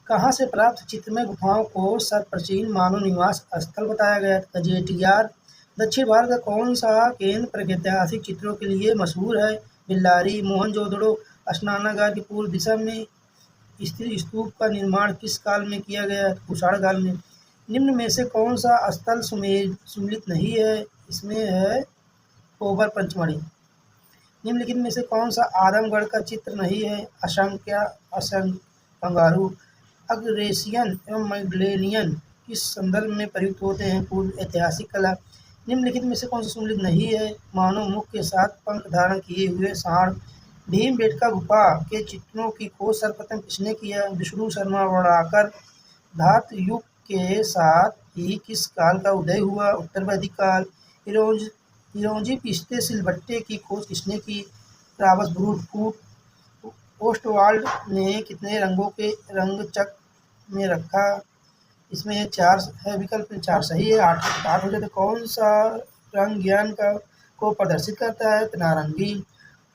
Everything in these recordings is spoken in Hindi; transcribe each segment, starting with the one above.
कहाँ से प्राप्त चित्रमय गुफाओं को सर्वप्राचीन मानव निवास स्थल बताया गया? कजेटियार। दक्षिण भारत का कौन सा केंद्र प्रागैतिहासिक चित्रों के लिए मशहूर है? बेल्लारी। मोहनजोदड़ो स्नानागार की पूर्व दिशा में स्थित स्तूप का निर्माण किस काल में किया गया? कुषाण काल में। निम्न में से कौन सा स्थल सुमेलित नहीं है? इसमें है ओबर पंचमढ़ी। निम्नलिखित में से कौन सा आदमगढ़ का चित्र नहीं है? असंख्य कंगारू। अग्रेसियन एवं मैगलेनियन किस संदर्भ में प्रयुक्त होते हैं? पूर्व ऐतिहासिक कला। निम्नलिखित में से कौन सा सुमेलित नहीं है? मानव मुख के साथ पंख धारण किए हुए सांड। भीमबेटका गुफा के चित्रों की खोज सर्वप्रथम किसने किया? विष्णु शर्मा वर्णाकर। धातु युग के साथ ही किस काल का उदय हुआ? उत्तर वैदिक काल। इरोंजी पिस्ते सिलबट्टे की खोज किसने की? Robert brute. ओस्टवाल्ड ने कितने रंगों के रंग चक्र में रखा? इसमें 4 है विकल्प, 4 सही है, 8 हो जाते। कौन सा रंग ज्ञान को प्रदर्शित करता है? नारंगी।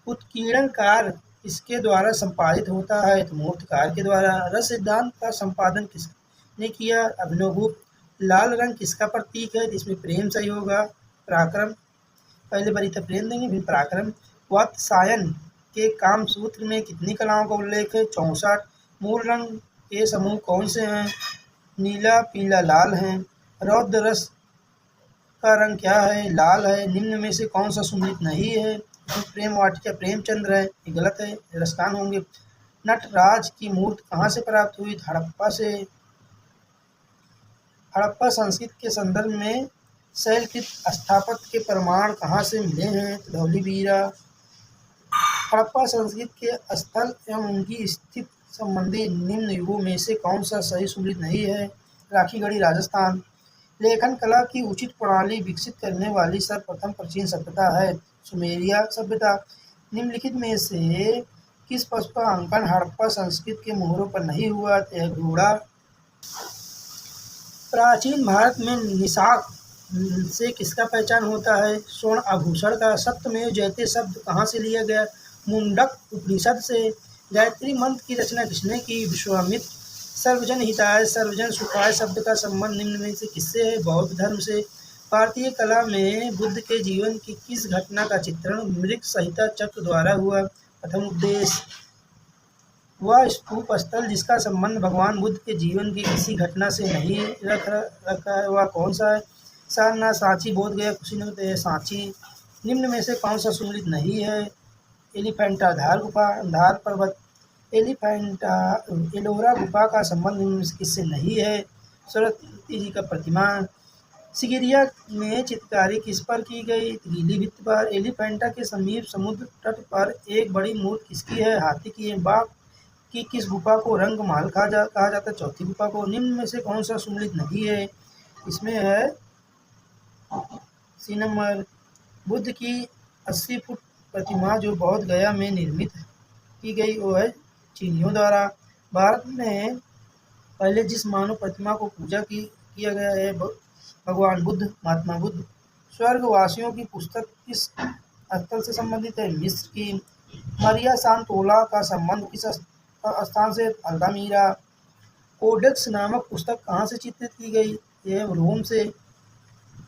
उत्कीर्णन कार्य किसके द्वारा संपादित होता है? तो मूर्तिकार के द्वारा। रस सिद्धांत का संपादन किसने किया? अभिनवगुप्त। लाल रंग किसका प्रतीक है? इसमें प्रेम सही होगा। पराक्रम। पहले वरिता प्रेम देंगे फिर पराक्रम। वात्स्यायन के कामसूत्र में कितनी कलाओं का उल्लेख है? 64। मूल रंग के समूह कौन से हैं? नीला, पीला, लाल हैं। रौद्र रस का रंग क्या है? लाल है। निम्न में से कौन सा सुमेलित नहीं है? प्रेम वाटिका प्रेमचंद्र है, ये गलत है, रसकान होंगे। नटराज की मूर्ति कहाँ से प्राप्त हुई? हड़प्पा से। हड़प्पा संस्कृति के संदर्भ में शैलकृत स्थापत्य के प्रमाण कहाँ से मिले हैं? धौलीबीरा। हड़प्पा संस्कृति के स्थल एवं उनकी स्थिति संबंधी निम्न युगों में से कौन सा सही सुमेलित नहीं है? राखीगढ़ी, राजस्थान। लेखन कला की उचित प्रणाली विकसित करने वाली सर्वप्रथम प्राचीन सभ्यता है सुमेरिया सभ्यता। निम्नलिखित में से किस पशु का अंकन हड़प्पा संस्कृति के मोहरों पर नहीं हुआ? यह घोड़ा। प्राचीन भारत में निशाक से किसका पहचान होता है? स्वर्ण आभूषण का। सप्तमेव जयते शब्द कहाँ से लिया गया? मुंडक उपनिषद से। गायत्री मंत्र की रचना किसने की? विश्वामित्र। सर्वजन हिताय सर्वजन सुखाय शब्द का संबंध निम्न में से किससे है? बौद्ध धर्म से। भारतीय कला में बुद्ध के जीवन की किस घटना का चित्रण मृग संहिता चक्र द्वारा हुआ? प्रथम उपदेश। वह स्तूप स्थल जिसका संबंध भगवान बुद्ध के जीवन की किसी घटना से नहीं रखा है वह कौन सा है? सारनाथ, सांची, बोधगया, कुशीनगर। सांची। निम्न में से कौन सा सुमेलित नहीं है? एलिफेंटा धार गुफा। अंधार पर्वत। एलोरा गुफा का संबंध निम्न में से किससे नहीं है? सरस्वती जी का प्रतिमा। सिगिरिया में चित्रकारी किस पर की गई? गीली भित्ति पर। एलिफेंटा के समीप समुद्र तट पर एक बड़ी मूर्ति किसकी है? हाथी की है। बाघ की किस गुफा को रंगमहल कहा जाता है? चौथी गुफा को। निम्न में से कौन सा सुमेलित नहीं है? इसमें है सी नंबर। बुद्ध की 80 फुट प्रतिमा जो बोध गया में निर्मित की गई वो है चीनियों द्वारा। भारत में पहले जिस मानव प्रतिमा को पूजा किया गया है भगवान बुद्ध, महात्मा बुद्ध। स्वर्गवासियों की पुस्तक किस स्थल से संबंधित है? मिस्र की। मरिया सांतोला का संबंध किस स्थान से? अल्तामीरा। कोडेक्स नामक पुस्तक कहाँ से चित्रित की गई? यह रोम से।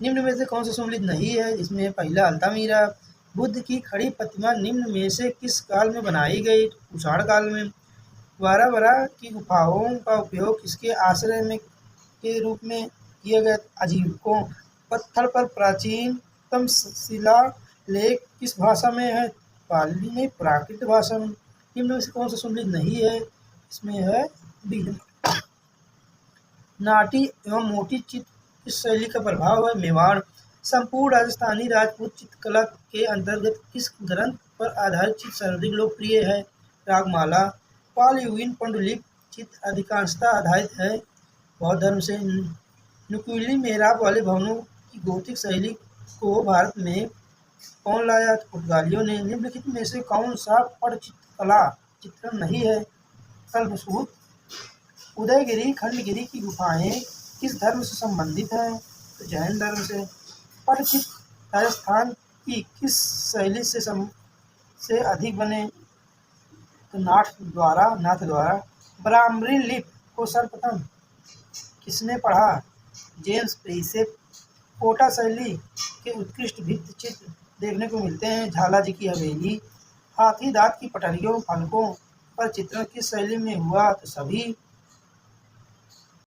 निम्न में से कौन सा सुमेलित नहीं है? इसमें पहला अल्तामीरा। बुद्ध की खड़ी प्रतिमा निम्न में से किस काल में बनाई गई? कुषाण काल में। वारावरा की गुफाओं का उपयोग किसके आश्रय में के रूप में किया गया? आजीविकों। पत्थर पर प्राचीनतम शिलालेख किस भाषा में है? पाली में। प्राकृत भाषा में। निम्न में से कौन सा सुमेलित नहीं है? इसमें है बी। नाटी एवं मोटी चित्र किस शैली का प्रभाव है? मेवाड़। संपूर्ण राजस्थानी राजपूत चित्रकला के अंतर्गत किस ग्रंथ पर आधारित चित्र सर्वाधिक लोकप्रिय है? रागमाला। पालयुगीन पांडुलिपि चित्र अधिकांशतः आधारित है बौद्ध धर्म से। नुकीली मेहराब वाले भवनों की गोथिक शैली को भारत में कौन लाया? पुर्तगालियों ने। निम्नलिखित में से कौन सा पटचित्रकला चित्रण नहीं है? कल्पसूत्र। उदयगिरी खंडगिरी की गुफाएं किस धर्म से संबंधित हैं? तो जैन धर्म से। पटचित्र राजस्थान की किस शैली से अधिक बने? तो नाथ द्वारा। ब्राह्मणी लिपि को सर्वप्रथम किसने पढ़ा? जेम्स प्रीसेप। कोटा शैली के उत्कृष्ट भित्ति चित्र देखने को मिलते हैं। झालाजी की हवेली। हाथी दांत की पटरियों फलकों पर चित्रण किस शैली में हुआ? तो सभी